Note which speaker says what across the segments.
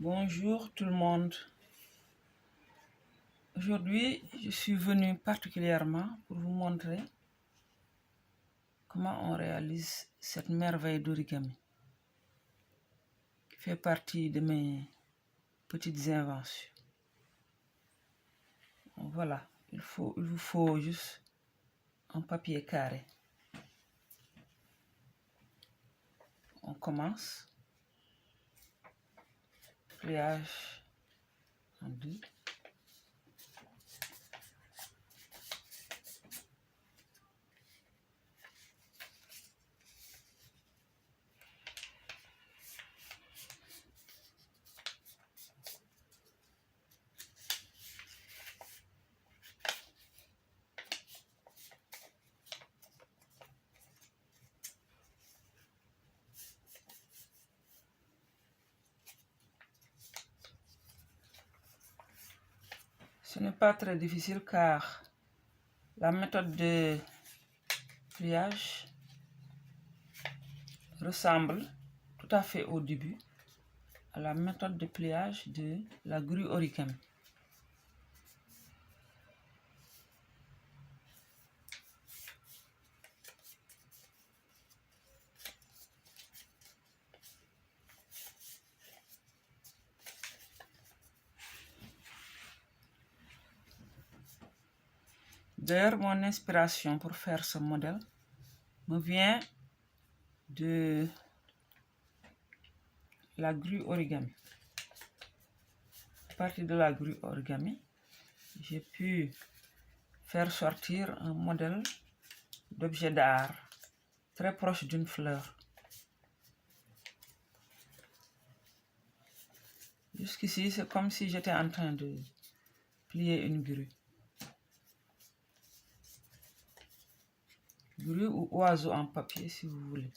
Speaker 1: Bonjour tout le monde. Aujourd'hui, je suis venue particulièrement pour vous montrer comment on réalise cette merveille d'origami qui fait partie de mes petites inventions. Voilà, il vous faut juste un papier carré. On commence. Pliage en deux. Ce n'est pas très difficile car la méthode de pliage ressemble tout à fait au début à la méthode de pliage de la grue origami. D'ailleurs, mon inspiration pour faire ce modèle me vient de la grue origami. À partir de la grue origami, j'ai pu faire sortir un modèle d'objet d'art très proche d'une fleur. Jusqu'ici, c'est comme si j'étais en train de plier une grue. Grue ou oiseau en papier, si vous voulez.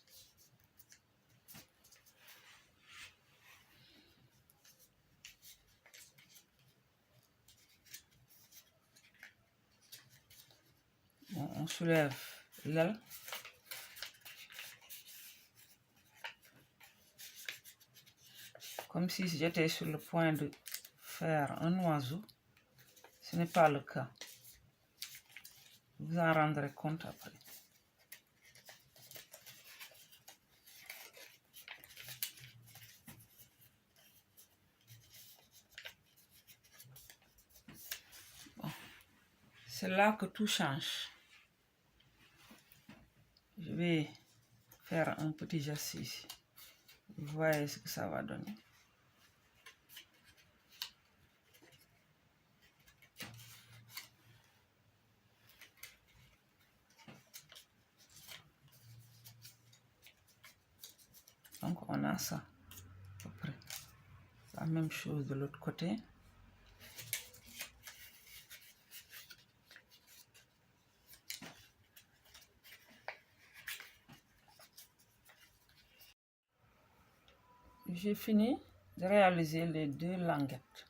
Speaker 1: Bon, on soulève l'aile. Comme si j'étais sur le point de faire un oiseau. Ce n'est pas le cas. Vous en rendrez compte après. Bon. C'est là que tout change. Je vais faire un petit geste ici. Vous voyez ce que ça va donner. Donc on a ça. À peu près. La même chose de l'autre côté. J'ai fini de réaliser les deux languettes.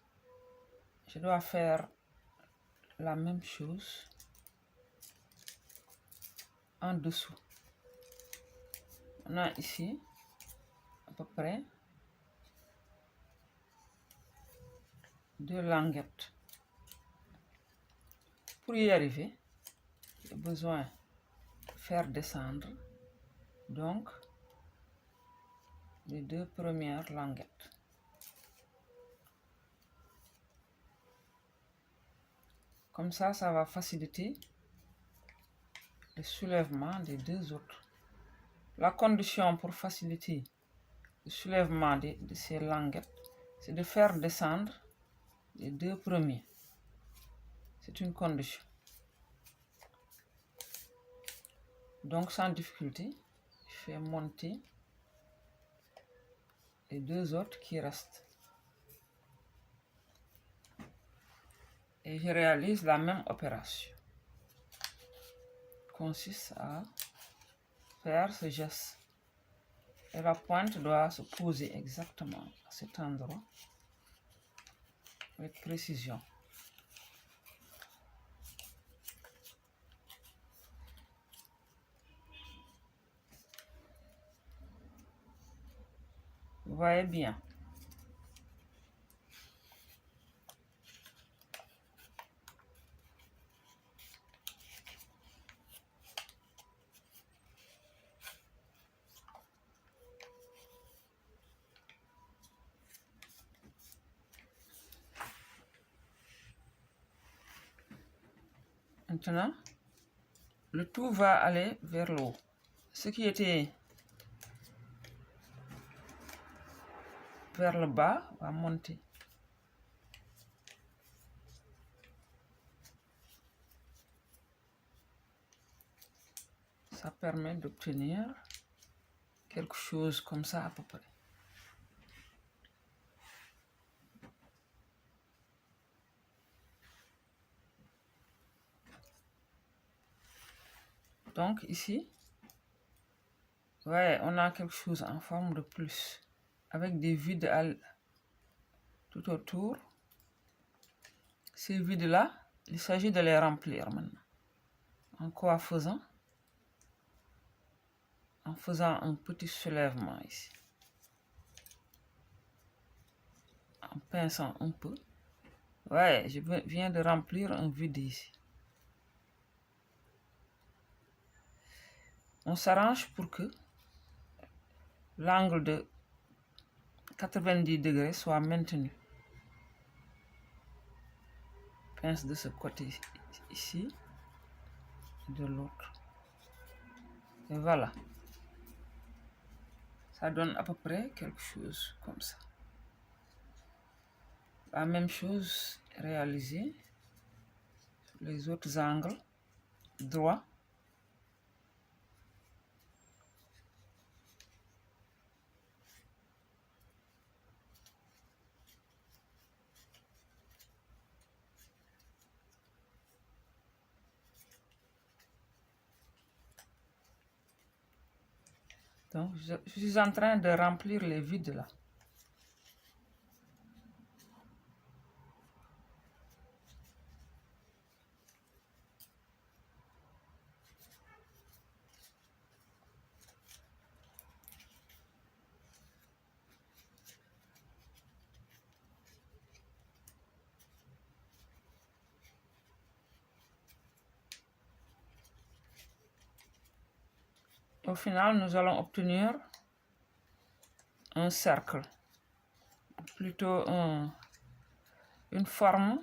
Speaker 1: Je dois faire la même chose en dessous. On a ici à peu près deux languettes. Pour y arriver, j'ai besoin de faire descendre donc les deux premières languettes. Comme ça va faciliter le soulèvement des deux autres. La condition pour faciliter le soulèvement de ces languettes, c'est de faire descendre les deux premiers. C'est une condition. Donc sans difficulté, je fais monter les deux autres qui restent. Et je réalise la même opération. Consiste à faire ce geste. Et la pointe doit se poser exactement à cet endroit avec précision. Vous voyez bien. Maintenant, le tout va aller vers le haut. Ce qui était vers le bas va monter. Ça permet d'obtenir quelque chose comme ça à peu près. Donc ici, ouais, on a quelque chose en forme de plus, avec des vides tout autour. Ces vides-là, il s'agit de les remplir maintenant. En quoi faisant? En faisant un petit soulèvement ici. En pinçant un peu. Ouais, je viens de remplir un vide ici. On s'arrange pour que l'angle de 90 degrés soit maintenu. Pince de ce côté ici et de l'autre. Et voilà. Ça donne à peu près quelque chose comme ça. La même chose réalisée sur les autres angles droits. Donc, je suis en train de remplir les vides là. Au final, nous allons obtenir un cercle, plutôt une forme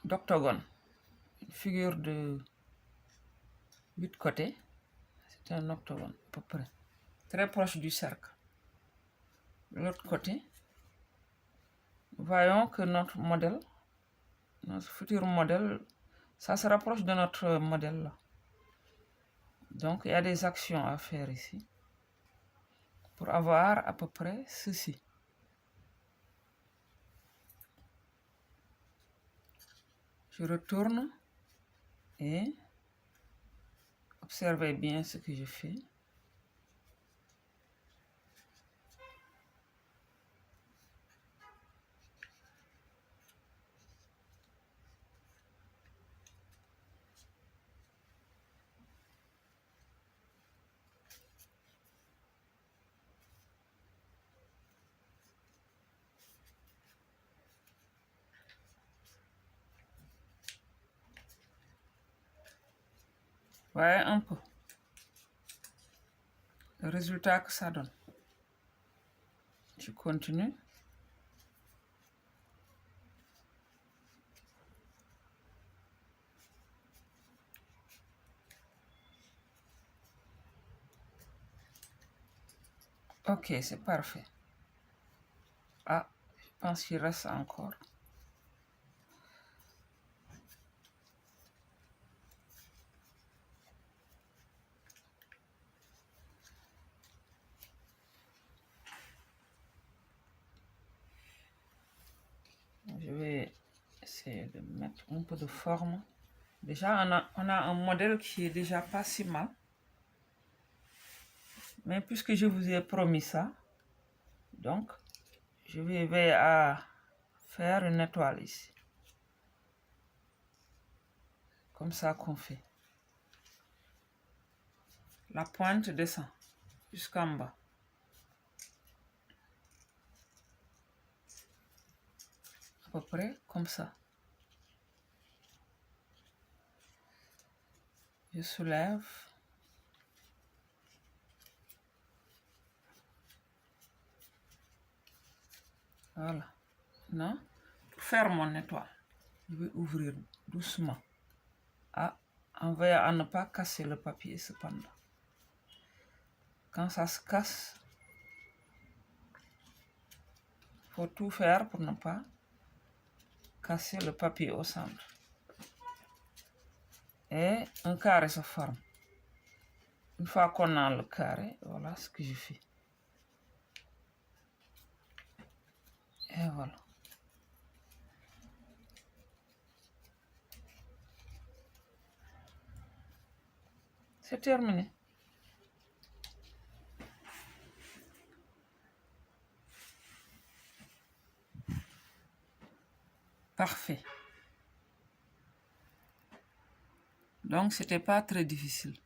Speaker 1: d'octogone, une figure de 8 côtés. C'est un octogone à peu près, très proche du cercle. De l'autre côté, voyons que notre modèle, notre futur modèle, ça se rapproche de notre modèle là. Donc, il y a des actions à faire ici pour avoir à peu près ceci. Je retourne et observez bien ce que je fais. Voyez un peu le résultat que ça donne. Je continue. Ok, c'est parfait. Ah, je pense qu'il reste encore. Je vais essayer de mettre un peu de forme. Déjà, on a un modèle qui est déjà pas si mal. Mais puisque je vous ai promis ça, donc, je vais veiller à faire une étoile ici. Comme ça qu'on fait. La pointe descend jusqu'en bas. À peu près comme ça. Je soulève. Voilà. Non? Pour faire mon étoile, je vais ouvrir doucement. En veillant à ne pas casser le papier cependant. Quand ça se casse, il faut tout faire pour ne pas casser le papier au centre. Et un carré se forme. Une fois qu'on a le carré, voilà ce que je fais. Et voilà. C'est terminé. Parfait. Donc, c'était pas très difficile.